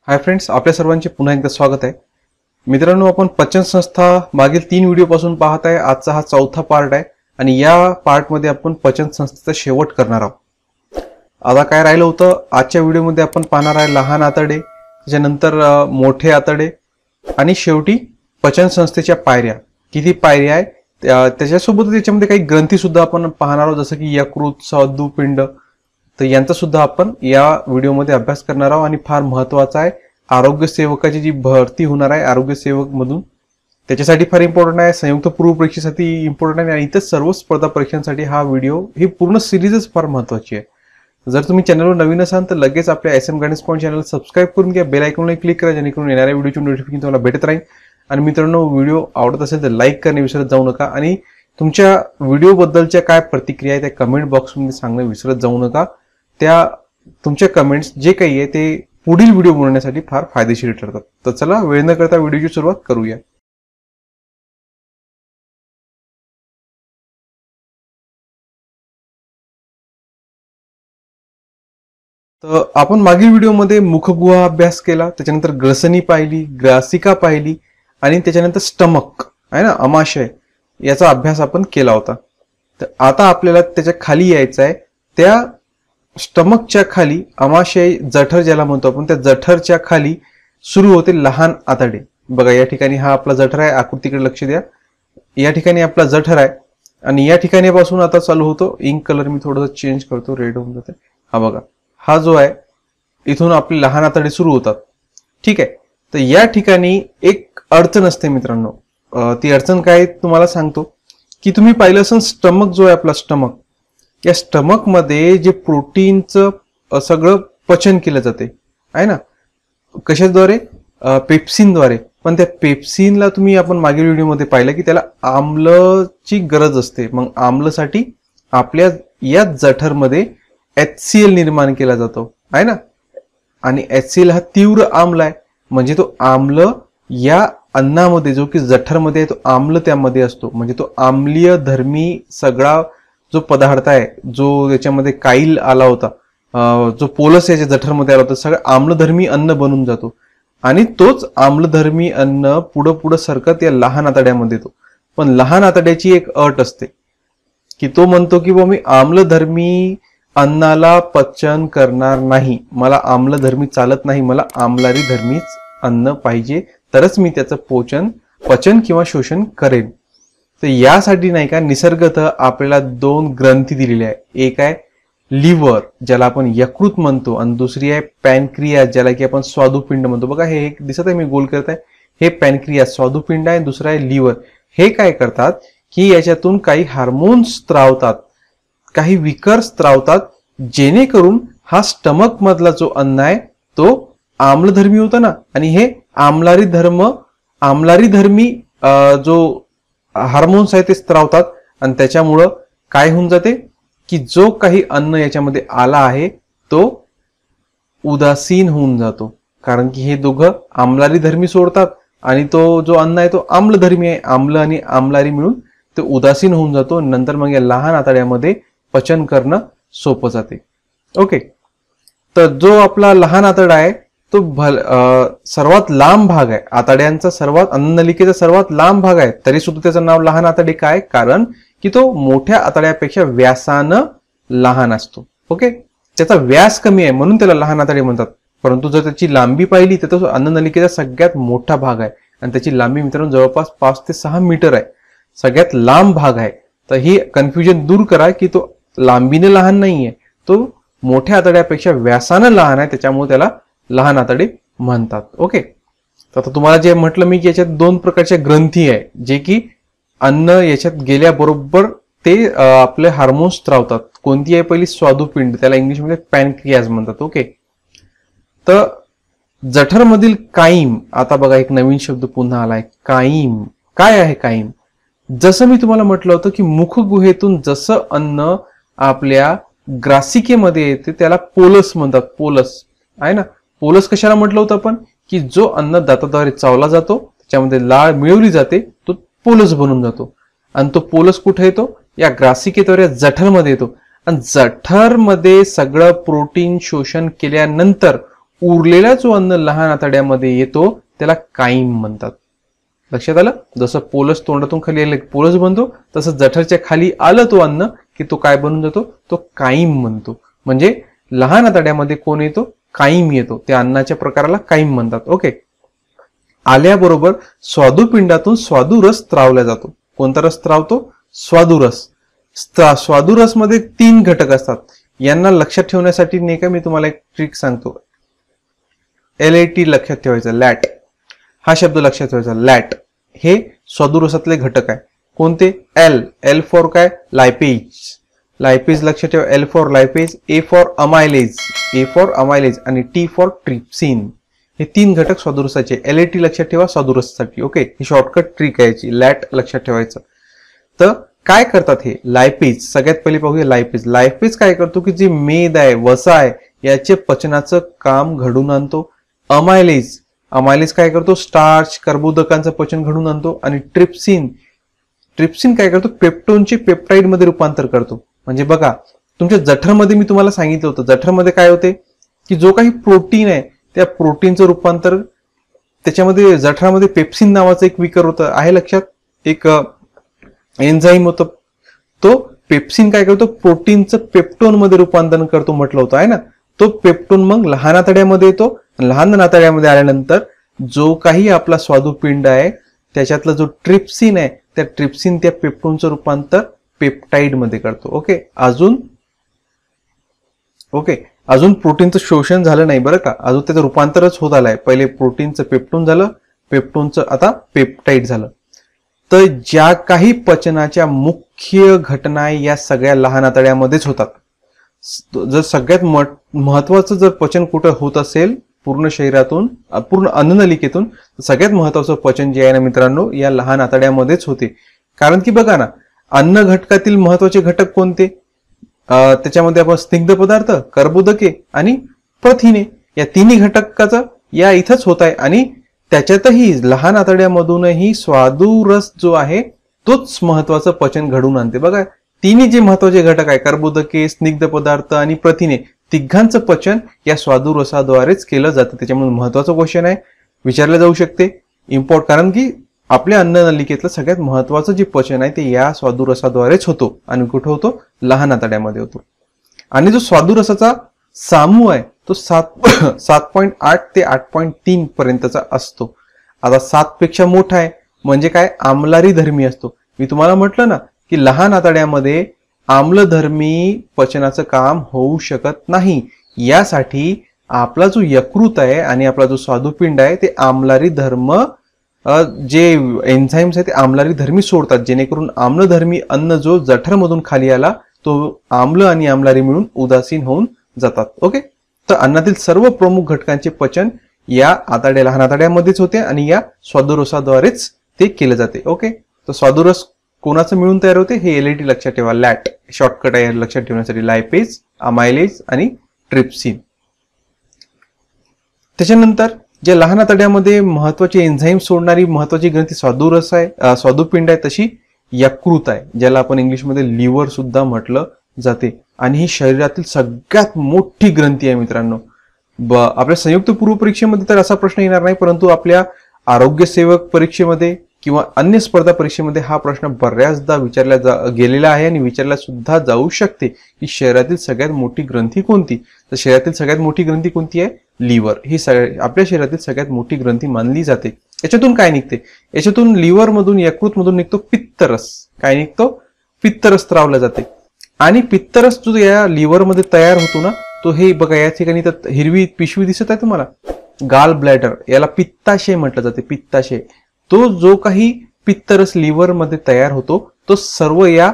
Hi friends, आपल्या सर्वांचे पुन्हा एकदा स्वागत आहे. मित्रांनो, आपण पचन संस्था मागील 3 व्हिडिओ पासून पाहत आहे. आजचा हा चौथा पार्ट आहे आणि या पार्ट मध्ये आपण पचन संस्थेचा शेवट करणार आहोत. आता काय राहिलं होतं, आजच्या व्हिडिओमध्ये आपण पाहणार आहे लहान आतडे, त्याच्यानंतर मोठे आतडे आणि शेवटी पचन संस्थेच्या पायऱ्या. किती पायऱ्या आहे त्याच्यासोबत त्याच्यामध्ये काही ग्रंथी सुद्धा आपण पाहणार आहोत, जसं की यकृत, स्वादुपिंड. तर यांचा सुद्धा आपण या व्हिडिओमध्ये अभ्यास करणार आहोत आणि फार महत्त्वाचा आहे. आरोग्य सेवकाची जी भरती होणार आहे आरोग्य सेवक मधून, त्याच्यासाठी फार इम्पॉर्टंट आहे. संयुक्त पूर्व परीक्षेसाठी इम्पॉर्टंट आहे आणि इतर सर्व स्पर्धा परीक्षांसाठी हा व्हिडिओ, ही पूर्ण सिरीजच फार महत्त्वाची आहे. जर तुम्ही चॅनलवर नवीन असाल तर लगेच आपल्या SM guidance point channel subscribe करून घ्या, बेल आयकॉनला क्लिक करा, जेणेकरून येणाऱ्या व्हिडिओची नोटिफिकेशन तुम्हाला भेटत राहील. आणि मित्रांनो, व्हिडिओ आवडत असेल तर लाईक करणे विसरत जाऊ नका आणि तुमच्या व्हिडिओ बद्दलच्या काय प्रतिक्रिया आहे त्या कमेंट बॉक्समध्ये सांगणं विसरत जाऊ नका. त्या तुमच्या कमेंट्स जे काही आहे ते पुढील व्हिडिओ बनवण्यासाठी फार फायदेशीर ठरतात. तर चला, वेळ न करता व्हिडिओची सुरुवात करूया. तर आपण मागील व्हिडिओमध्ये मुखगुहा अभ्यास केला, त्याच्यानंतर ग्रसनी पाहिली, ग्रासिका पाहिली आणि त्याच्यानंतर स्टमक आहे ना, आमाशय, याचा अभ्यास आपण केला होता. तर आता आपल्याला त्याच्या खाली यायचं आहे. त्या स्टमकच्या खाली आमाशय, जठर ज्याला म्हणतो आपण, त्या जठरच्या खाली सुरू होते लहान आतडे. बघा, या ठिकाणी हा आपला जठर आहे, आकृतीकडे लक्ष द्या. या ठिकाणी आपला जठर आहे आणि या ठिकाणी पासून आता चालू होतो. इंक कलर मी थोडंसं चेंज करतो, रेड होऊन जाते. हा बघा, हा जो आहे इथून आपले लहान आतडे सुरू होतात. ठीक आहे. तर या ठिकाणी एक अडचण असते मित्रांनो. ती अडचण काय तुम्हाला सांगतो की तुम्ही पाहिलं असेल, स्टमक जो आहे आपला स्टमक, या स्टमक मध्ये जे प्रोटीनचं सगळं पचन केलं जाते आहे ना, कशाद्वारे? पेप्सिनद्वारे. पण त्या पेप्सिनला आपण मागील व्हिडिओमध्ये पाहिलं की त्याला आम्लची गरज असते. मग आम्लसाठी आपल्या या जठरमध्ये HCl निर्माण केला जातो आहे ना, आणि HCl हा तीव्र आम्ल आहे. म्हणजे तो आम्ल या अन्नामध्ये, जो की जठरमध्ये आहे, तो आम्ल त्यामध्ये असतो. म्हणजे तो आम्लीय धर्मी सगळा जो पदार्थ आहे, जो त्याच्यामध्ये काईल आला होता, जो पोलस याच्या जठरमध्ये आला होता, सगळं आम्लधर्मी अन्न बनून जातो. आणि तोच आम्लधर्मी अन्न पुढं पुढं सरकत या लहान आतड्यामध्ये येतो. पण लहान आतड्याची एक अट असते की तो म्हणतो की मी आम्लधर्मी अन्नाला पचन करणार नाही, मला आम्लधर्मी चालत नाही, मला आम्लारी धर्मीच अन्न पाहिजे, तरच मी त्याचं पचन किंवा शोषण करेन. तर यासाठी नाही का, निसर्गतः आपल्याला 2 ग्रंथी दिलेल्या आहे. एक आहे लिव्हर, ज्याला आपण यकृत म्हणतो, आणि दुसरी आहे पॅनक्रियास, ज्याला की आपण स्वादुपिंड म्हणतो. बघा, हे एक दिसत आहे, मी गोल करत आहे, हे पॅनक्रियास स्वादुपिंड आहे, दुसरा आहे लिव्हर. हे काय करतात की याच्यातून काही हार्मोन्स स्त्रावतात, काही विकर स्त्रावतात, जेणेकरून हा स्टमक मधला जो अन्न आहे तो आम्लधर्मी होता ना, आणि हे आम्लारी धर्मी जो हार्मोन्स आहे ते स्त्रावतात. आणि त्याच्यामुळं काय होऊन जाते की जो काही अन्न याच्यामध्ये आला आहे तो उदासीन होऊन जातो, कारण की हे दोघं आम्लारी धर्मी सोडतात आणि तो जो अन्न आहे तो आम्लधर्मी आहे. आम्ल आणि आम्लारी मिळून तो उदासीन होऊन जातो. नंतर मग या लहान आतड्यामध्ये पचन करणं सोपं जाते. ओके. तर जो आपला लहान आतडा आहे तो सर्वात लांब भाग आहे, आतड्यांचा अन्ननलिकेचा सर्वात लांब भाग आहे. तरी सुद्धा त्याचं नाव लहान आतडे. काय? कारण की तो मोठ्या आतड्यापेक्षा व्यासानं लहान असतो. ओके. त्याचा व्यास कमी आहे म्हणून त्याला लहान आतडे म्हणतात. परंतु जर त्याची लांबी पाहिली तर तो अन्ननलिकेचा सगळ्यात मोठा भाग आहे आणि त्याची लांबी मित्रांनो जवळपास 5 ते 6 मीटर आहे. सगळ्यात लांब भाग आहे. तर ही कन्फ्युजन दूर करा की तो लांबीने लहान नाहीये, तो मोठ्या आतड्यापेक्षा व्यासानं लहान आहे, त्याच्यामुळे त्याला लहान आतडे म्हणतात. ओके. तर आता तुम्हाला जे म्हटलं मी की याच्यात 2 प्रकारच्या ग्रंथी आहे, जे की अन्न याच्यात गेल्याबरोबर ते आपले हार्मोन्स स्त्रावतात. कोणती आहे? पहिली स्वादुपिंड, त्याला इंग्लिशमध्ये पॅनक्रियाज म्हणतात. ओके. तर जठरमधील काईम, आता बघा एक नवीन शब्द पुन्हा आलाय, काईम. काय आहे काईम? जसं मी तुम्हाला म्हटलं होतं की मुखगुहेतून जसं अन्न आपल्या ग्रासिकेमध्ये येते त्याला पोलस म्हणतात. पोलस आहे ना. पोलस कशाला म्हटलं होतं आपण? की जो अन्न दाताद्वारे चावला जातो, त्याच्यामध्ये लाळ मिळवली जाते, तो पोलस बनून जातो. आणि तो पोलस कुठे येतो? या ग्रासिकेद्वारे जठरमध्ये येतो. आणि जठरमध्ये सगळं प्रोटीन शोषण केल्यानंतर उरलेला जो अन्न लहान आतड्यामध्ये येतो त्याला काईम म्हणतात. लक्षात आलं? जसं पोलस तोंडातून खाली आलं पोलस बनतो, तसं जठरच्या खाली आलं तो अन्न की तो काय बनून जातो, तो काईम म्हणतो. म्हणजे लहान आतड्यामध्ये कोण येतो, काईम येतो. त्या अन्नाच्या प्रकाराला काईम म्हणतात. ओके. आल्याबरोबर स्वादुपिंडातून स्वादुरस स्त्रावला जातो. कोणता रस स्त्रावतो? स्वादुरस. स्वादुरस मध्ये 3 घटक असतात. यांना लक्षात ठेवण्यासाठी नाही का मी तुम्हाला एक ट्रिक सांगतो. LAT लक्षात ठेवायचं, लॅट हा शब्द लक्षात ठेवायचा. लॅट हे स्वादुरसातले घटक आहे. कोणते? एल फॉर काय? लायपेज. लायपेज लक्षात ठेवा. L for lipase, A for amylase आणि T फॉर ट्रिप्सिन. हे 3 घटक स्वादुरसाचे. LAT लक्षात ठेवा स्वादुरसासाठी. ओके. ही शॉर्टकट ट्रिक आहे याची. लॅट लक्षात ठेवायचं. तर काय करतात हे लायपेज? सगळ्यात पहिले पाहूया लायपेज. लायपेज काय करतो की जे मेद आहे, वसा आहे, याचे पचनाचं काम घडून आणतो. अमायलेज काय करतो? स्टार्च, कर्बोदकांचं पचन घडून आणतो. आणि ट्रिप्सिन काय करतो? पेप्टोनचे पेप्टाइड मध्ये रूपांतर करतो. म्हणजे बघा, तुमच्या जठरमध्ये मी तुम्हाला सांगितलं होतं, जठरमध्ये काय होते की जो काही प्रोटीन आहे त्या प्रोटीनचं रूपांतर त्याच्यामध्ये जठरामध्ये पेप्सिन नावाचं एक विकर होतं, आहे लक्षात? एक एन्झाईम होतं. तो पेप्सिन काय करतो? प्रोटीनचं पेप्टोन मध्ये रूपांतरण करतो म्हटलं होतं, आहे ना? तो पेप्टोन मग लहान आतड्यामध्ये येतो. लहान आतड्यामध्ये आल्यानंतर जो काही आपला स्वादुपिंड आहे त्याच्यातला जो ट्रिप्सिन आहे, त्या ट्रिप्सिन त्या पेप्टोनचं रूपांतर पेप्टाइड मध्ये करतो. ओके. अजून प्रोटीनचं शोषण झालं नाही बरं का, अजून त्याचं रूपांतरच होत आलंय. पहिले प्रोटीनचं पेप्टोन झालं, पेप्टोनचं आता पेप्टाइड झालं. तर ज्या काही पचनाच्या मुख्य घटना या सगळ्या लहान आतड्यामध्येच होतात. जर सगळ्यात महत्वाचं जर पचन कुठं होत असेल पूर्ण शरीरातून, पूर्ण अन्ननलिकेतून, सगळ्यात महत्वाचं पचन जे आहे ना मित्रांनो, या लहान आतड्यामध्येच होते. कारण की बघा ना, अन्न घटकातील महत्वाचे घटक कोणते? त्याच्यामध्ये आपण स्निग्ध पदार्थ, कर्बोदके आणि प्रथिने, या तिन्ही घटकाचं या इथंच होत आहे. आणि त्याच्यातही लहान आतड्यामधूनही स्वादुरस जो आहे तोच महत्वाचं पचन घडून आणते. बघा, तिन्ही जे महत्वाचे घटक आहे, कर्बोदके, स्निग्ध पदार्थ आणि प्रथिने, तिघांचं पचन या स्वादुरसाद्वारेच केलं जातं. त्याच्यामुळे महत्वाचं क्वेश्चन आहे, विचारलं जाऊ शकते, इम्पॉर्ट. कारण की आपल्या अन्ननलिकेतलं सगळ्यात महत्वाचं जे पचन आहे ते या स्वादुरसाद्वारेच होतो. आणि कुठं होतो? लहान आतड्यामध्ये होतो. आणि जो स्वादुरसाचा समूह आहे तो 7.8 ते 8.3 पर्यंतचा असतो. आता 7 पेक्षा मोठा आहे म्हणजे काय? आम्लारी धर्मी असतो. मी तुम्हाला म्हटलं ना की लहान आतड्यामध्ये आम्लधर्मी पचनाचं काम होऊ शकत नाही. यासाठी आपला जो यकृत आहे आणि आपला जो स्वादुपिंड आहे ते आम्लारी धर्म, जे एन्झाईम्स आहे ते आम्लारी धर्मी सोडतात, जेणेकरून आम्लधर्मी अन्न जो जठरमधून खाली आला तो आम्ल आणि आम्लारी मिळून उदासीन होऊन जातात. ओके. तर अन्नातील सर्व प्रमुख घटकांचे पचन या लहान आतड्यामध्येच होते आणि या स्वादुरसाद्वारेच ते केले जाते. ओके. तर स्वादुरस कोणाचं मिळून तयार होते? हे LAT लक्षात ठेवा. लॅट शॉर्टकट आहे लक्षात ठेवण्यासाठी. लायपेज, अमायलेज आणि ट्रिप्सिन. त्याच्यानंतर ज्या लहान आतड्यामध्ये महत्वाची एन्झाईम सोडणारी महत्वाची ग्रंथी स्वादुरस आहे, स्वादुपिंड आहे, तशी यकृत आहे, ज्याला आपण इंग्लिशमध्ये लिव्हर सुद्धा म्हटलं जाते. आणि ही शरीरातील सगळ्यात मोठी ग्रंथी आहे मित्रांनो. आपल्या संयुक्त पूर्व परीक्षेमध्ये तर असा प्रश्न येणार नाही, परंतु आपल्या आरोग्य सेवक परीक्षेमध्ये किंवा अन्य स्पर्धा परीक्षेमध्ये हा प्रश्न बऱ्याचदा विचारला गेलेला आहे आणि विचारला सुद्धा जाऊ शकते की शरीरातील सगळ्यात मोठी ग्रंथी कोणती? तर शरीरातील सगळ्यात मोठी ग्रंथी कोणती आहे? लिव्हर. ही आपल्या शरीरातील सगळ्यात मोठी ग्रंथी मानली जाते. याच्यातून काय निघते? याच्यातून लिव्हर मधून, यकृत मधून निघतो पित्तरस. काय निघतो? पित्तरस स्त्रावला जाते. आणि पित्तरस जो या लिव्हर मध्ये तयार होतो ना, तो हे बघा या ठिकाणी तर हिरवी पिशवी दिसत आहे तुम्हाला, गाल ब्लॅडर, याला पित्ताशय म्हटलं जाते. पित्ताशय. तो जो काही पित्तरस लिव्हर मध्ये तयार होतो तो सर्व या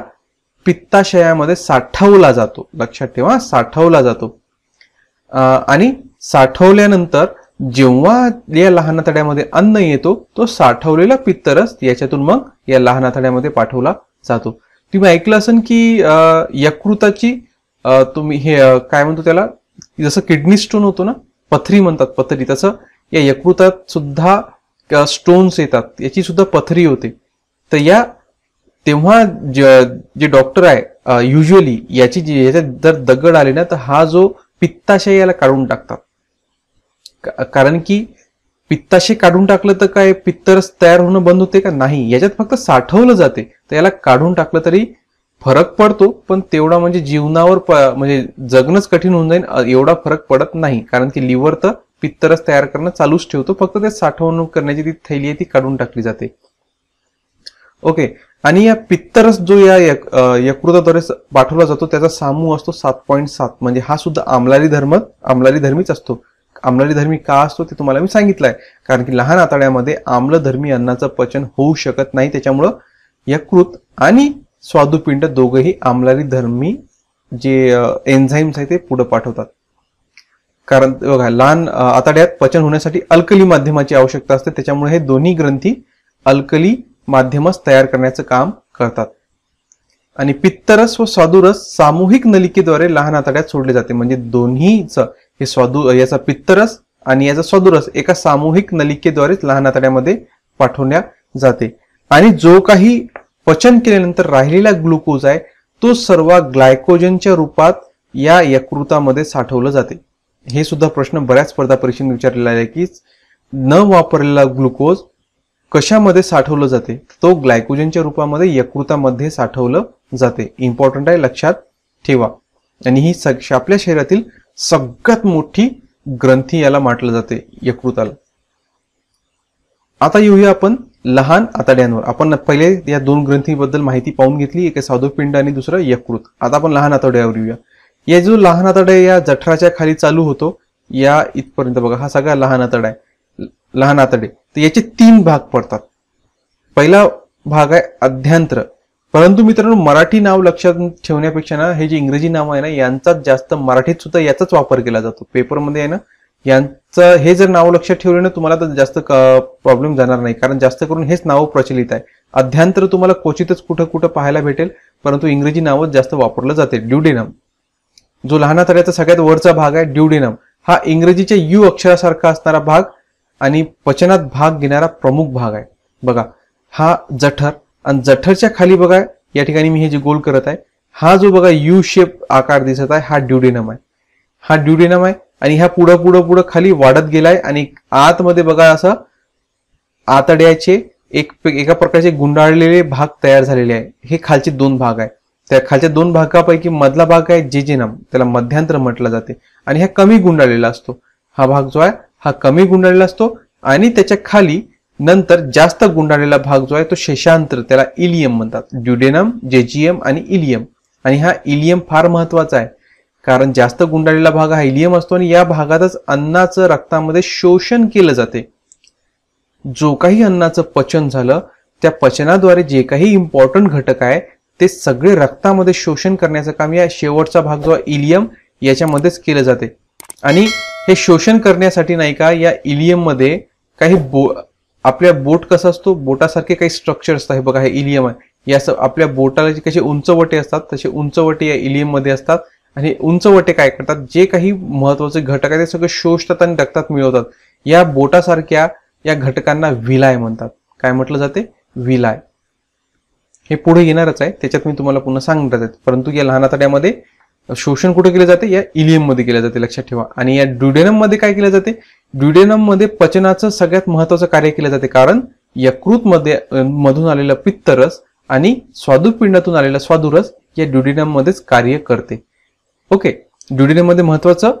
पित्ताशयामध्ये साठवला जातो. लक्षात ठेवा, साठवला जातो. आणि साठवल्यानंतर जेव्हा या लहान आतड्यामध्ये अन्न येतो तो साठवलेला पित्तरस याच्यातून मग या लहान आतड्यामध्ये पाठवला जातो. तुम्ही ऐकलं असेल की यकृताची तुम्ही हे काय म्हणतो त्याला, जसं किडनी स्टोन होतो ना, पथरी म्हणतात, पथरी, तसं या यकृतात सुद्धा स्टोन्स येतात, याची सुद्धा पथरी होते. तर या तेव्हा जे डॉक्टर आहे युजली याच्यात जर दगड आले ना तर हा जो पित्ताशय याला काढून टाकतात. कारण की पित्ताशय काढून टाकलं तर काय पित्तरस तयार होणं बंद होते का? नाही, याच्यात फक्त साठवलं जाते. तर याला काढून टाकलं तरी फरक पडतो, पण तेवढा म्हणजे जीवनावर म्हणजे जगणंच कठीण होऊन जाईल एवढा फरक पडत नाही. कारण की लिव्हर तर पित्तरस तयार करणं चालूच ठेवतो, फक्त ते साठवणूक करण्याची ती थैली आहे ती काढून टाकली जाते. ओके. आणि या पित्तरस जो या यकृताद्वारे पाठवला जातो त्याचा सामू असतो 7.7, म्हणजे हा सुद्धा आम्लारीधर्मीच असतो. आम्लारीधर्मी का असतो ते तुम्हाला मी सांगितलंय, कारण की लहान आतड्यामध्ये आम्लधर्मी अन्नाचं पचन होऊ शकत नाही, त्याच्यामुळं यकृत आणि स्वादुपिंड दोघंही आम्लारीधर्मी जे एन्झाईम्स आहे ते पुढे पाठवतात. कारण बघा, लहान आतड्यात पचन होण्यासाठी अल्कली माध्यमाची आवश्यकता असते, त्याच्यामुळे हे दोन्ही ग्रंथी अल्कली माध्यमच तयार करण्याचं काम करतात. आणि पित्तरस व स्वादुरस सामूहिक नलिकेद्वारे लहान आतड्यात सोडले जाते. म्हणजे दोन्हीच हे याचा पित्तरस आणि याचा स्वादुरस एका सामूहिक नलिकेद्वारेच लहान आतड्यामध्ये पाठवल्या जाते. आणि जो काही पचन केल्यानंतर राहिलेला ग्लुकोज आहे तो सर्व ग्लायकोजनच्या रूपात या यकृतामध्ये साठवलं जाते. हे सुद्धा प्रश्न बऱ्याच स्पर्धा परीक्षेत विचारलेला आहे की न वापरलेला ग्लुकोज कशामध्ये साठवलं जाते? तो ग्लायकोजनच्या रूपामध्ये यकृतामध्ये साठवलं जाते. इम्पॉर्टंट आहे, लक्षात ठेवा. आणि ही आपल्या शरीरातील सगळ्यात मोठी ग्रंथी याला म्हटलं जाते, यकृताला. आता येऊया आपण लहान आतड्यांवर. आपण पहिले या दोन ग्रंथीबद्दल माहिती पाहून घेतली, एक स्वादुपिंड आणि दुसरं यकृत. आता आपण लहान आतड्यावर येऊया. या जो लहान आतडा या जठराच्या खाली चालू होतो या इथपर्यंत बघा, हा सगळा लहान आतडा आहे. लहान आतडे तर याचे 3 भाग पडतात. पहिला भाग आहे अध्यांत्र. परंतु मित्रांनो, मराठी नाव लक्षात ठेवण्यापेक्षा ना हे जे इंग्रजी नाव आहे ना यांचाच जास्त मराठीत सुद्धा याचाच वापर केला जातो. पेपरमध्ये आहे ना यांचं हे जर नाव लक्षात ठेवलं ना तुम्हाला तर जास्त प्रॉब्लेम जाणार नाही, कारण जास्त करून हेच नाव प्रचलित आहे. अध्यांत्र तुम्हाला क्वचितच कुठं पाहायला भेटेल, परंतु इंग्रजी नावच जास्त वापरलं जाते. ड्युडेनम जो लहान आतड्याचा सगळ्यात वरचा भाग आहे, ड्युडेनम हा इंग्रजीच्या यू अक्षरासारखा असणारा भाग आणि पचनात भाग घेणारा प्रमुख भाग आहे. बघा, हा जठर आणि जठरच्या खाली बघा या ठिकाणी मी हे जे गोल करत आहे हा जो बघा यू शेप आकार दिसत आहे हा ड्युडेनम आहे. हा ड्युडेनम आहे आणि ह्या पुढं खाली वाढत गेलाय आणि आतमध्ये बघा असं आतड्याचे एका प्रकारचे गुंडाळलेले भाग तयार झालेले आहे. हे खालचे 2 भाग आहे. त्या खालच्या 2 भागापैकी मधला भाग आहे जेजेनम, त्याला मध्यांतर म्हटलं जाते आणि हा कमी गुंडाळलेला असतो. हा भाग जो आहे हा कमी गुंडाळलेला असतो आणि त्याच्या खाली नंतर जास्त गुंडाळलेला भाग जो आहे तो शेषांतर, त्याला इलियम म्हणतात. ड्युडेनम, जेजियम आणि इलियम. आणि हा इलियम फार महत्वाचा आहे, कारण जास्त गुंडाळलेला भाग हा इलियम असतो आणि या भागातच अन्नाचं रक्तामध्ये शोषण केलं जाते. जो काही अन्नाचं पचन झालं त्या पचनाद्वारे जे काही इम्पॉर्टंट घटक आहे ते सगळे रक्तामध्ये शोषण करण्याचं काम या शेवटचा भाग जो इलियम याच्यामध्येच केलं जाते. आणि हे शोषण करण्यासाठी नाही का या इलियम मध्ये काही आपल्या बोट कसं असतो बोटासारखे काही स्ट्रक्चर असतात. बघा हे इलियम आहे. या आपल्या बोटाला जे कसे उंचवटे असतात तसे उंचवटे या इलियम मध्ये असतात आणि उंचवटे काय करतात, जे काही महत्वाचे घटक आहेत ते सगळे शोषतात आणि रक्तात मिळवतात. या बोटासारख्या या घटकांना विलाय म्हणतात. काय म्हटलं जाते? विलाय. हे पुढे येणारच आहे, त्याच्यात मी तुम्हाला पुन्हा सांगणार आहे. परंतु या लहान आतड्यामध्ये शोषण कुठे केले जाते? या इलियम मध्ये केले जाते, लक्षात ठेवा. आणि या ड्युडेनम मध्ये काय केले जाते? ड्युडेनम मध्ये पचनाचं सगळ्यात महत्वाचं कार्य केले जाते, कारण यकृत मधून आलेला पित्तरस आणि स्वादुपिंडातून आलेला स्वादुरस या ड्युडेनम मध्येच कार्य करते. ओके, ड्युडेनम मध्ये महत्वाचं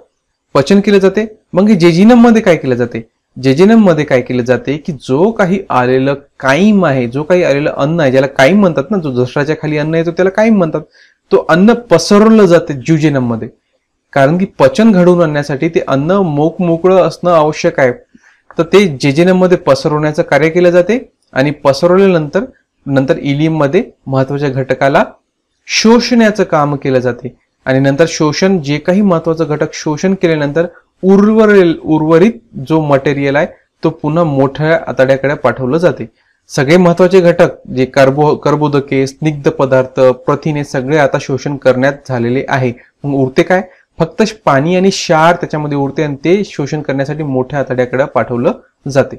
पचन केले जाते. मग जेजिनम मध्ये काय केले जाते? जेजेनम मध्ये काय केले जाते की जो काही आलेलं काईम आहे, जो काही आलेलं अन्न आहे, ज्याला काईम म्हणतात ना, जो जठराच्या खाली अन्न येतो त्याला काईम म्हणतात, तो अन्न पसरवलं जाते ज्युजेनम मध्ये. कारण की पचन घडवून आणण्यासाठी ते अन्न मोकळं असणं आवश्यक आहे. तर ते जेजेनम मध्ये पसरवण्याचं कार्य केलं जाते आणि पसरवल्यानंतर इलियम मध्ये महत्वाच्या घटकाला शोषण्याचं काम केलं जाते. आणि नंतर शोषण, जे काही महत्वाचं घटक शोषण केल्यानंतर उर्वरित जो मटेरियल आहे तो पुन्हा मोठ्या आतड्याकडे पाठवलं जाते. सगळे महत्वाचे घटक जे कर्बोदके, स्निग्ध पदार्थ, प्रथिने सगळे आता शोषण करण्यात झालेले आहे. मग उरते काय? फक्त पाणी आणि क्षार त्याच्यामध्ये उरते आणि ते शोषण करण्यासाठी मोठ्या आतड्याकडे पाठवलं जाते.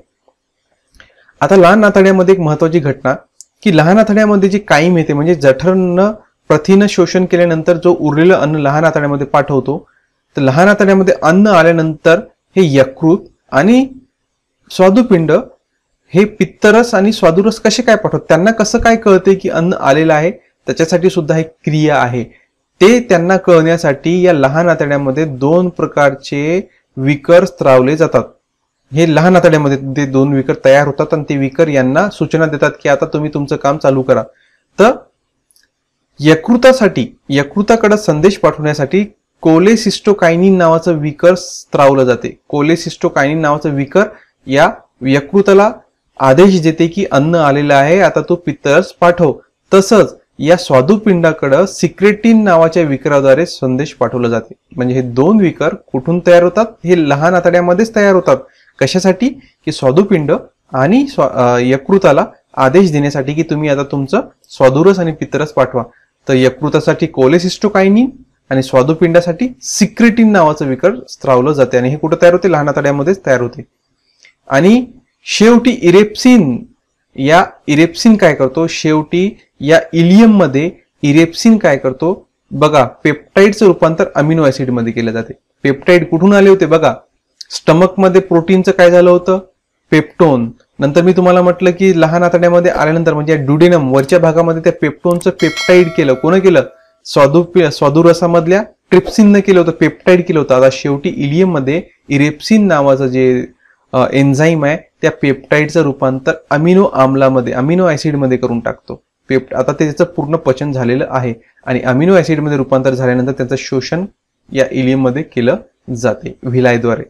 आता लहान आतड्यामध्ये एक महत्वाची घटना की लहान आतड्यामध्ये जे काईम येते म्हणजे जठरनं प्रथिने शोषण केल्यानंतर जो उरलेलं अन्न लहान आतड्यामध्ये पाठवतो, तर लहान आतड्यामध्ये अन्न आल्यानंतर हे यकृत आणि स्वादुपिंड हे पित्तरस आणि स्वादुरस कसे काय पाठवतात, त्यांना कसं काय कळते की अन्न आलेलं आहे, त्याच्यासाठी सुद्धा एक क्रिया आहे. ते त्यांना कळण्यासाठी या लहान आतड्यामध्ये 2 प्रकारचे विकर स्त्रावले जातात. हे लहान आतड्यामध्ये ते 2 विकर तयार होतात आणि ते विकर यांना सूचना देतात की आता तुम्ही तुमचं काम चालू करा. तर यकृताकडे संदेश पाठवण्यासाठी कोलेसिस्टोकायनिन नावाचं विकर स्त्रावलं जाते. कोलेसिस्टोकायनिन नावाचं विकर या यकृताला आदेश देते की अन्न आलेलं आहे, आता तो पित्तरस पाठव. तसंच या स्वादुपिंडाकडे सिक्रेटिन नावाच्या विकराद्वारे संदेश पाठवला जाते. म्हणजे हे 2 विकर कुठून तयार होतात, हे लहान आतड्यामध्येच तयार होतात. कशासाठी की स्वादुपिंड आणि यकृताला आदेश देण्यासाठी की तुम्ही आता तुमचं स्वादुरस आणि पित्तरस पाठवा. तर यकृतासाठी कोलेसिस्टोकायनिन आणि स्वादुपिंडासाठी सिक्रेटिन नावाचं विकर स्त्रावलं जाते आणि हे कुठं तयार होते, लहान आतड्यामध्येच तयार होते. आणि शेवटी इरेप्सिन काय करतो, शेवटी या इलियम मध्ये इरेप्सिन काय करतो बघा, पेप्टाइडचं रूपांतर अमिनो ऍसिड मध्ये केलं जाते. पेप्टाइड कुठून आले होते बघा, स्टमक मध्ये प्रोटीनचं काय झालं होतं, पेप्टोन. नंतर मी तुम्हाला म्हटलं की लहान आतड्यामध्ये आल्यानंतर म्हणजे ड्युडेनम वरच्या भागामध्ये त्या पेप्टोनचं पेप्टाइड केलं. कोण केलं, स्वादुरसामधल्या ट्रिप्सिननं केलं होतं, पेप्टाइड केलं होतं. आता शेवटी इलियम मध्ये इरेप्सिन नावाचं जे एन्झाईम आहे त्या पेप्टाइडचं रूपांतर अमिनो ऍसिड मध्ये करून टाकतो. आता त्याचं पूर्ण पचन झालेलं आहे आणि अमिनो ऍसिड मध्ये रूपांतर झाल्यानंतर त्याचं शोषण या इलियम मध्ये केलं जाते व्हिलायद्वारे.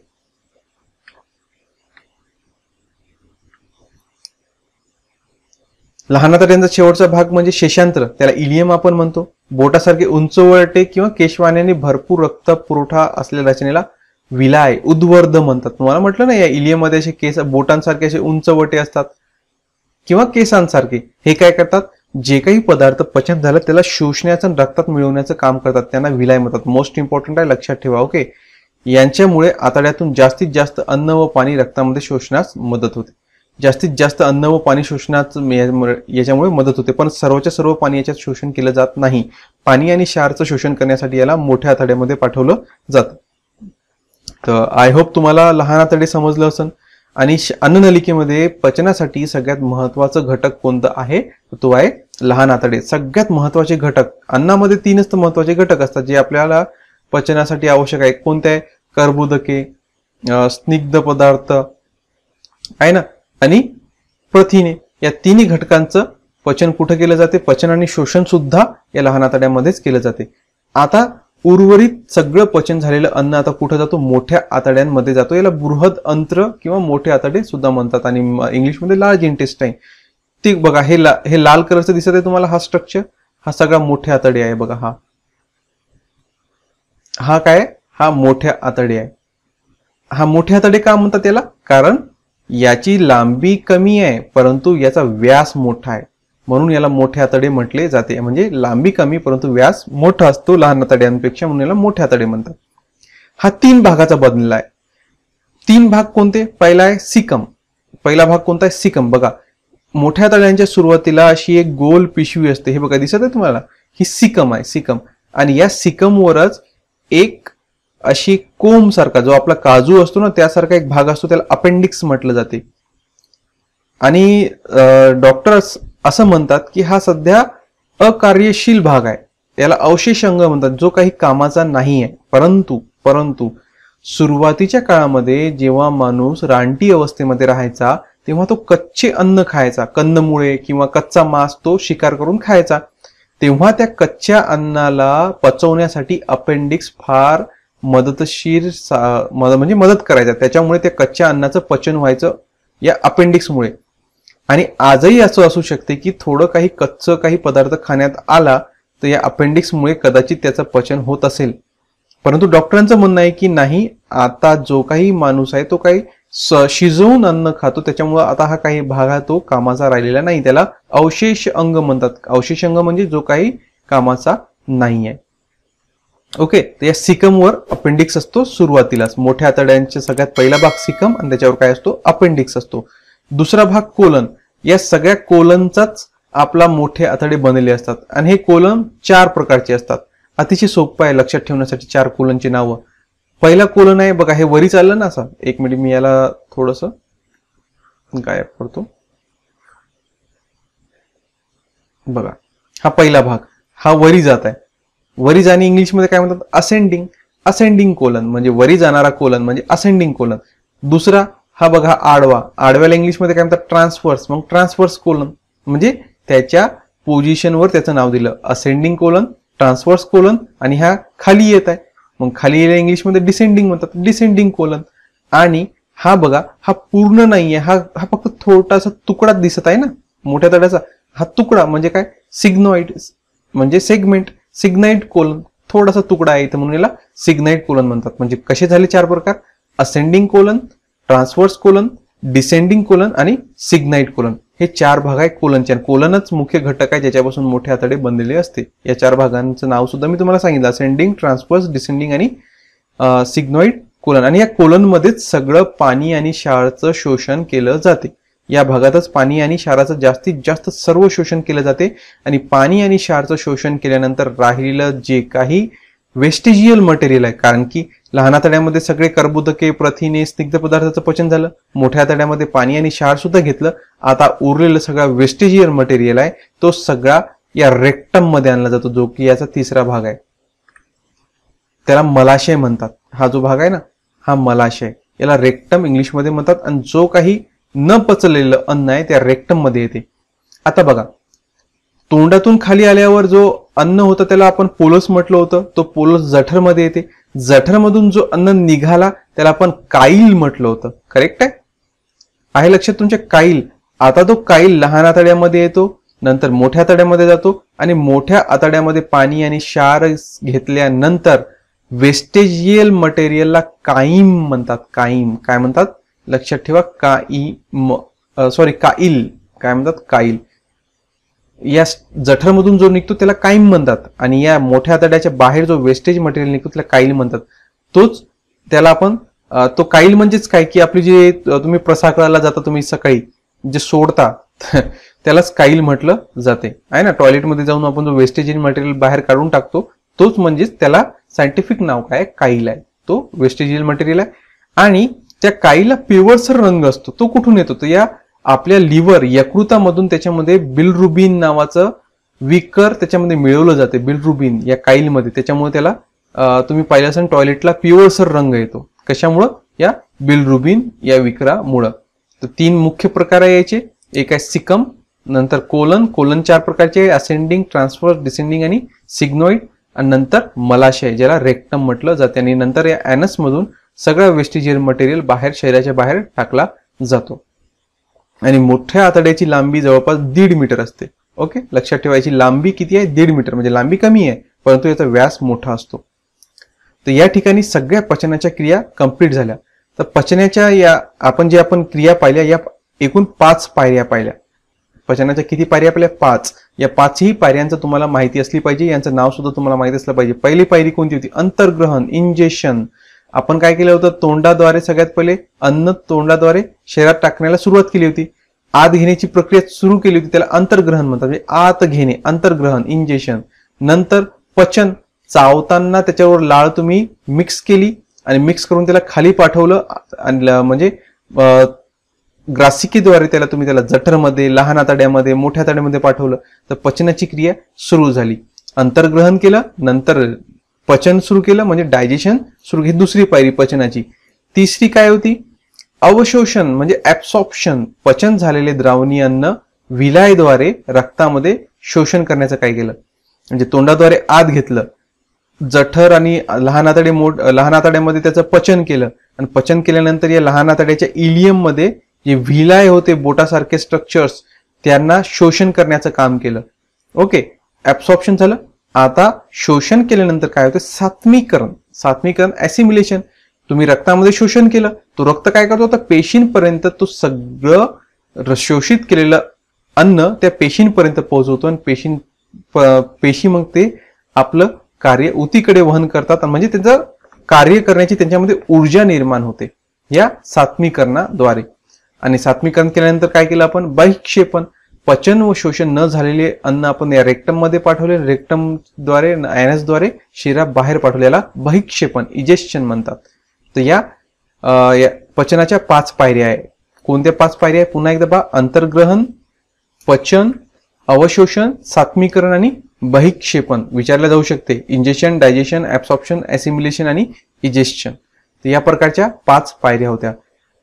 लहान आतड्यांचा शेवटचा भाग म्हणजे शेषांत्र, त्याला इलियम आपण म्हणतो. बोटासारखे उंचवटे किंवा केशवाण्याने भरपूर रक्त पुरवठा असलेल्या रचनेला विलाय उद्वर्ध म्हणतात. तुम्हाला म्हटलं ना, या इलियम मध्ये असे केस बोटांसारखे असे उंचवटे असतात किंवा केसांसारखे. हे काय करतात, जे काही पदार्थ पचन झालं त्याला शोषण्याचं रक्तात मिळवण्याचं काम करतात, त्यांना विलाय म्हणतात. मोस्ट इम्पॉर्टंट आहे, लक्षात ठेवा. ओके, यांच्यामुळे आतड्यातून जास्तीत जास्त अन्न व पाणी रक्तामध्ये शोषण्यास मदत होते. जास्तीत जास्त अन्न व पाणी शोषण्याचं याच्यामुळे मदत होते, पण सर्वच्या सर्व पाणी याच्यात शोषण केलं जात नाही. पाणी आणि क्षारचं शोषण करण्यासाठी याला मोठ्या आतड्यामध्ये पाठवलं जातं. तर आय होप तुम्हाला लहान आतडे समजलं असेल. आणि अन्ननलिकेमध्ये पचनासाठी सगळ्यात महत्वाचं घटक कोणतं आहे, तो आहे लहान आतडे. सगळ्यात महत्वाचे घटक अन्नामध्ये 3च महत्वाचे घटक असतात जे आपल्याला पचनासाठी आवश्यक आहे. कोणते आहे, कर्बोदके, स्निग्ध पदार्थ आहे ना, आणि प्रथिने. या 3 घटकांचं पचन कुठं केलं जाते, पचन आणि शोषण सुद्धा या लहान आतड्यामध्येच केलं जाते. आता उर्वरित सगळं पचन झालेलं अन्न आता कुठं जातो, मोठ्या आतड्यांमध्ये जातो. याला बृहद अंत्र किंवा मोठे आतडे सुद्धा म्हणतात आणि इंग्लिशमध्ये लार्ज इंटेस्टाईन. ते बघा, हे लाल कलरचं दिसत आहे तुम्हाला, हा स्ट्रक्चर, हा सगळा मोठे आतडे आहे बघा. हा काय, हा मोठ्या आतडे आहे. हा मोठे आतडे का म्हणतात त्याला, कारण याची लांबी कमी आहे परंतु याचा व्यास मोठा आहे, म्हणून याला मोठे आतडे म्हटले जाते. म्हणजे लांबी कमी परंतु व्यास मोठा असतो लहान आतड्यांपेक्षा, म्हणून याला मोठे आतडे म्हणतात. हा 3 भागाचा बनलेला आहे. 3 भाग कोणते, पहिला आहे सिकम. पहिला भाग कोणता आहे, सिकम. बघा, मोठ्या आतड्यांच्या सुरुवातीला अशी एक गोल पिशवी असते, हे बघा दिसत आहे तुम्हाला, ही सिकम आहे, सिकम. आणि या सिकमवरच एक अशी कोंब सारखा, जो आपला काजू असतो ना त्यासारखा एक भाग असतो, त्याला अपेंडिक्स म्हटलं जाते. आणि डॉक्टर्स असं म्हणतात की हा सध्या अकार्यशील भाग आहे, याला अवशेष अंग म्हणतात, जो काही कामाचा नाही आहे. परंतु सुरुवातीच्या काळामध्ये जेव्हा माणूस रानटी अवस्थेमध्ये राहायचा तेव्हा तो कच्चे अन्न खायचा, कंदमुळे किंवा कच्चा मांस तो शिकार करून खायचा. तेव्हा त्या कच्च्या अन्नाला पचवण्यासाठी अपेंडिक्स फार मदतशीर म्हणजे मदत करायचा. त्याच्यामुळे त्या कच्च्या अन्नाचं पचन व्हायचं या अपेंडिक्समुळे. आणि आजही असं असू शकते की थोडं काही कच्चं काही पदार्थ खाण्यात आला तर या अपेंडिक्समुळे कदाचित त्याचं पचन होत असेल. परंतु डॉक्टरांचं म्हणणं आहे की नाही, आता जो काही माणूस आहे तो काही शिजवून अन्न खातो, त्याच्यामुळे आता हा काही भाग तो कामाचा राहिलेला नाही, त्याला अवशेष अंग म्हणतात. अवशेष अंग म्हणजे जो काही कामाचा नाही आहे. ओके, तर या सिकमवर अपेंडिक्स असतो सुरुवातीलाच. मोठ्या आतड्यांच्या सगळ्यात पहिला भाग सिकम आणि त्याच्यावर काय असतो, अपेंडिक्स असतो. दुसरा भाग कोलन. या सगळ्या कोलनचाच आपला मोठे आतडे बनलेले असतात आणि हे कोलन 4 प्रकारचे असतात. अतिशय सोपं आहे लक्षात ठेवण्यासाठी 4 कोलनची नावं. पहिला कोलन आहे बघा, हे वरी चाललं ना असं. एक मिनिट मी याला थोडस गायब करतो. बघा हा पहिला भाग, हा वरी जात आहे. वरी जाणे इंग्लिशमध्ये काय म्हणतात, असेंडिंग. असेंडिंग कोलन म्हणजे वरी जाणारा कोलन म्हणजे असेंडिंग कोलन. दुसरा हा बघा आडवा, आडव्याला इंग्लिशमध्ये काय म्हणतात, ट्रान्सवर्स. मग ट्रान्सवर्स कोलन म्हणजे त्याच्या पोझिशनवर त्याचं नाव दिलं, असेंडिंग कोलन, ट्रान्सवर्स कोलन. आणि हा खाली येत आहे, मग खाली याला इंग्लिशमध्ये डिसेंडिंग म्हणतात, डिसेंडिंग कोलन. आणि हा बघा हा पूर्ण नाहीये, हा फक्त थोडासा तुकडा दिसत आहे ना मोठ्या तड्याचा, हा तुकडा म्हणजे काय, सिग्नॉइड म्हणजे सेगमेंट, सिग्नाइड कोलन, थोडासा तुकडा आहे इथं म्हणून याला सिग्नाइड कोलन म्हणतात. म्हणजे कसे झाले चार प्रकार, ascending colon, transverse colon, descending colon आणि सिग्नाइड कोलन. हे चार भाग आहे कोलनचे. कोलनच मुख्य घटक आहे ज्याच्यापासून मोठे आतडे बनलेले असते. या चार भागांचं नाव सुद्धा मी तुम्हाला सांगितलं, असेंडिंग, ट्रान्सवर्स, डिसेंडिंग आणि सिग्नॉइड कोलन. आणि या कोलनमध्येच सगळं पाणी आणि क्षाराचं शोषण केलं जाते. या भागातच पाणी आणि क्षाराचं जास्तीत जास्त सर्व शोषण केलं जाते. आणि पाणी आणि क्षाराचं शोषण केल्यानंतर राहिलेलं जे काही वेस्टेजियल मटेरियल आहे, कारण की लहान आतड्यामध्ये सगळे कर्बोदके, प्रथिने, स्निग्ध पदार्थाचं पचन झालं, मोठ्या आतड्यामध्ये पाणी आणि क्षार सुद्धा घेतलं. आता उरलेलं सगळं वेस्टेजियल मटेरियल आहे तो सगळा या रेक्टम मध्ये आणला जातो, जो की याचा तिसरा भाग आहे. त्याला मलाशय म्हणतात. हा जो भाग आहे ना हा मलाशय, याला रेक्टम इंग्लिशमध्ये म्हणतात. आणि जो काही न पचलेलं अन्न आहे त्या रेक्टम मध्ये येते. आता बघा, तोंडातून खाली आल्यावर जो अन्न होतं त्याला आपण पोलस म्हटलं होतं, तो पोलस जठरमध्ये येते. जठरमधून जो अन्न निघाला त्याला आपण काईल म्हटलं होतं. करेक्ट आहे लक्षात तुमच्या, काईल. आता तो काईल लहान आतड्यामध्ये येतो, नंतर मोठ्या आतड्यामध्ये जातो आणि मोठ्या आतड्यामध्ये पाणी आणि क्षार घेतल्यानंतर वेस्टेजियल मटेरियलला काईम म्हणतात. काईम काय म्हणतात लक्षात ठेवा, काईल काय म्हणतात, काईल. या जठरमधून जो निघतो त्याला काईम म्हणतात. आणि या मोठ्या आतड्याच्या बाहेर जो वेस्टेज मटेरियल निघतो त्याला काईल म्हणतात. तोच त्याला आपण तो काईल म्हणजेच काय की आपली जे तुम्ही प्रसाकळाला जाता तुम्ही सकाळी जे सोडता त्यालाच काईल म्हटलं जाते आहे ना. टॉयलेटमध्ये जाऊन आपण जो वेस्टेज मटेरियल बाहेर काढून टाकतो तोच म्हणजेच त्याला सायंटिफिक नाव काय, काईल आहे. तो वेस्टेजियल मटेरियल आहे. आणि त्या काईला पिवळसर रंग असतो. तो कुठून येतो, तर या आपल्या लिव्हर यकृतामधून त्याच्यामध्ये बिलरुबिन नावाचं विकर त्याच्यामध्ये मिळवलं जाते, बिलरुबिन या काईलमध्ये. त्याच्यामुळे त्याला तुम्ही पाहिलं असेल टॉयलेटला पिवळसर रंग येतो. कशामुळं, या बिलरुबिन या विकरामुळं. तर तीन मुख्य प्रकार आहे याचे. एक आहे सिकम, नंतर कोलन. कोलन चार प्रकारचे आहे, असेंडिंग, ट्रान्सवर्स, डिसेंडिंग आणि सिग्नॉइड. आणि नंतर मलाशय ज्याला रेक्टम म्हटलं जाते. आणि नंतर या ॲनस मधून सगळं वेस्टेजियल मटेरियल बाहेर, शरीराच्या बाहेर टाकला जातो. आणि मोठ्या आतड्याची लांबी जवळपास 1.5 मीटर असते. ओके, लक्षात ठेवायची लांबी किती आहे, 1.5 मीटर. म्हणजे लांबी कमी आहे परंतु याचा व्यास मोठा असतो. तर या ठिकाणी सगळ्या पचनाच्या क्रिया कंप्लीट झाल्या. तर पचनाच्या या आपण क्रिया पाहिल्या, या एकूण 5 पायऱ्या पाहिल्या. पचनाच्या किती पायऱ्या पाहिल्या, 5. या 5ही पायऱ्यांचं तुम्हाला माहिती असली पाहिजे, यांचं नाव सुद्धा तुम्हाला माहिती असलं पाहिजे. पहिली पायरी कोणती होती, अंतर्ग्रहण, इंजेक्शन. आपण काय केलं होतं, तोंडाद्वारे सगळ्यात पहिले अन्न तोंडाद्वारे शरीरात टाकण्याला सुरुवात केली होती. आत घेण्याची प्रक्रिया सुरू केली होती, त्याला अंतर्ग्रहण म्हणतात. म्हणजे आत घेणे, अंतर्ग्रहण, इंजेक्शन. नंतर पचन, चावताना त्याच्यावर लाळ तुम्ही मिक्स केली आणि मिक्स करून त्याला खाली पाठवलं. आणि म्हणजे ग्रासिकेद्वारे त्याला जठरमध्ये, लहान आतड्यामध्ये, मोठ्या आतड्यामध्ये पाठवलं. तर पचनाची क्रिया सुरू झाली. अंतर्ग्रहण केलं, नंतर पचन सुरू केलं म्हणजे डायजेशन सुरू. ही दुसरी पायरी पचनाची. तिसरी काय होती, अवशोषण म्हणजे ऍब्सॉर्प्शन. पचन झालेले द्रावणीय अन्न विलायद्वारे रक्तामध्ये शोषण करण्याचं काय केलं, म्हणजे तोंडाद्वारे आत घेतलं, जठर आणि लहान आतड्यामध्ये त्याचं पचन केलं. आणि पचन केल्यानंतर या लहान आतड्याच्या इलियम मध्ये जे व्हिलाय होते, बोटासारखे स्ट्रक्चर्स, त्यांना शोषण करण्याचं काम केलं. ओके, ऍब्सॉर्प्शन झालं. आता शोषण केल्यानंतर काय होतं, सात्मीकरण. सात्मीकरण, ऍसिमिलेशन. तुम्ही रक्तामध्ये शोषण केलं, तो रक्त काय करतो, तर पेशींपर्यंत तो सगळं शोषित केलेलं अन्न त्या पेशींपर्यंत पोहोचवतो. आणि पेशी मग ते आपलं कार्य उतीकडे वहन करतात. म्हणजे त्याचं कार्य करण्याची त्यांच्यामध्ये ऊर्जा निर्माण होते या सात्मीकरणाद्वारे. आणि सात्मीकरण केल्यानंतर काय केलं आपण, बहिक्षेपण. पचन व शोषण न झालेले अन्न आपण या रेक्टम मध्ये पाठवले, रेक्टमद्वारे ऍनसद्वारे शरीराबाहेर पाठवले, याला बहिक्षेपण इजेक्शन म्हणतात. तर या पचनाच्या 5 पायऱ्या आहे. कोणत्या 5 पायऱ्या आहे पुन्हा एकदा पहा. अंतर्ग्रहण, पचन, अवशोषण, सात्मीकरण आणि बहिक्षेपण विचारले जाऊ शकते. इंजेक्शन, डायजेशन, ऍब्सॉर्प्शन, ऍसिमिलेशन आणि इजेक्शन. तर या प्रकारच्या 5 पायऱ्या होत्या.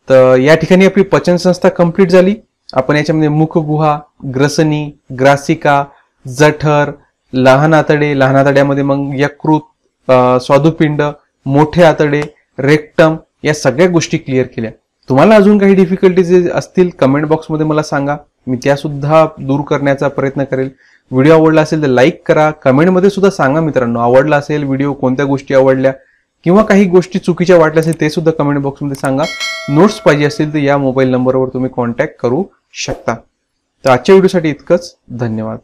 तर या ठिकाणी आपली पचन संस्था कंप्लीट झाली. आपण याच्यामध्ये मुखगुहा, ग्रसनी, ग्रासिका, जठर, लहान आतडे, लहान आतड्यामध्ये मग यकृत, स्वादुपिंड, मोठे आतडे, रेक्टम या सगळ्या गोष्टी क्लिअर केल्या. तुम्हाला अजून काही डिफिकल्टीज असतील कमेंट बॉक्समध्ये मला सांगा, मी त्या सुद्धा दूर करण्याचा प्रयत्न करेल. व्हिडिओ आवडला असेल तर लाईक करा. कमेंटमध्ये सुद्धा सांगा मित्रांनो, आवडला असेल व्हिडिओ, कोणत्या गोष्टी आवडल्या किंवा काही गोष्टी चुकीच्या वाटल्या असेल ते सुद्धा कमेंट बॉक्समध्ये सांगा. नोट्स पाहिजे असतील तर या मोबाईल नंबरवर तुम्ही कॉन्टॅक्ट करू शकता. तर आजच्या व्हिडिओसाठी इतकंच. धन्यवाद.